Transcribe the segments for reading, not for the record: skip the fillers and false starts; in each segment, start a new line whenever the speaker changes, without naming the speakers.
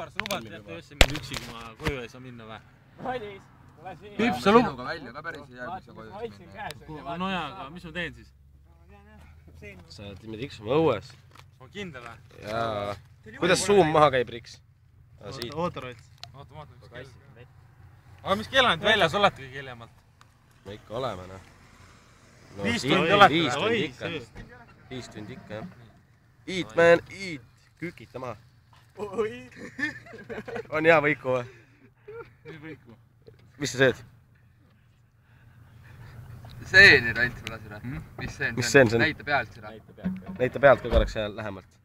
Kaspar, sa lubad jätta öösse mind üksi, kui ma koju ei saa minna või?
Madis, tule siia.
Pips, sa lubad?
Sinuga välja ka päris ei jää, kui sa koju ei saa minna.
No jaa, aga mis ma teen siis?
Sa oled me tiksuma õues.
On kindel või?
Jaa. Kuidas suum maha käib, Riks?
Oota, Rots. Oota, mis kell. Aga mis kell on nüüd väljas, olete kõige hiljemalt?
Me ikka oleme, noh.
5 tundi olete?
5 tundi ikka. 5 tundi ikka, jah. Eat, man, eat. Kükita maha. On hea võiku või?
Mis võiku?
Mis sa sööd?
Seeni ralt mulle seda. Mis seen see on? Näita pealt seda.
Näita pealt ka korraks lähemalt.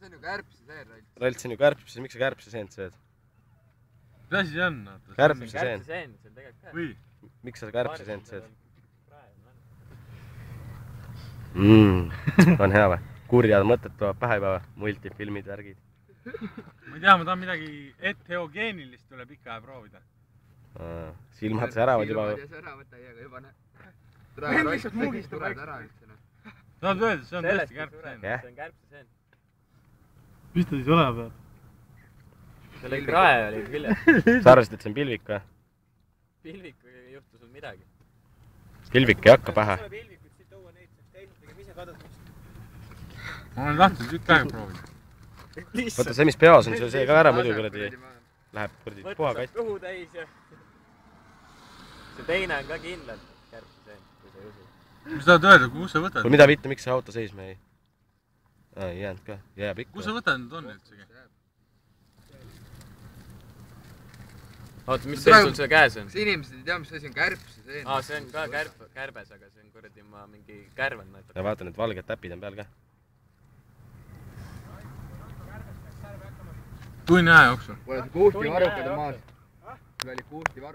See on ju kärpse seen ralt.
Ralt, see on ju kärpse, miks sa kärpse seent sööd?
Mis asi see on?
Kärpse seen.
Või?
Miks sa kärpse seent sööd? On hea või? Kurjad mõtted tuleb pähe juba või? Multifilmid, värgid.
Ma ei tea, ma tahan midagi heteogeenilist tuleb ikka proovida.
Silmad säravad juba.
Silmad ja säravad täiega juba, näe. Praegu Rost tegis tured ära üldse.
Tahad öelda, see on tõesti kärpseseen?
Jah.
See on kärpseseen.
Mis ta siis olema peab?
See oli krae oli küljes.
Sa arvasid, et see on pilvik või?
Pilvikuga ei juhtu sul midagi.
Pilvik ei hakka pähe.
Ma olen tahtnud tükk aega proovida.
Võta see, mis peos on, see ka ära muidu kuradi. Läheb kuradi puha katt.
Kõhu täis ja... See teine on ka kindlalt kärpseseen, kui sa ei usu.
Mis tahad öelda, kus sa võtad?
Või mida vitte, miks see auto seisma jäi? Ei jäänud ka, jääb ikka.
Kus sa võtad nüüd on üldsegi?
Oota, mis see sul see käes on?
Kas inimesed ei tea, mis asi on kärpse seen?
See on ka kärbes, aga see on kuradi ma mingi kärvel näitab.
Ja vaata, need valged täpid on peal ka.
Tunni aja jooksul.
Kuule, see kuuhti varrukad on maas. Sul oli kuuhti varrukad.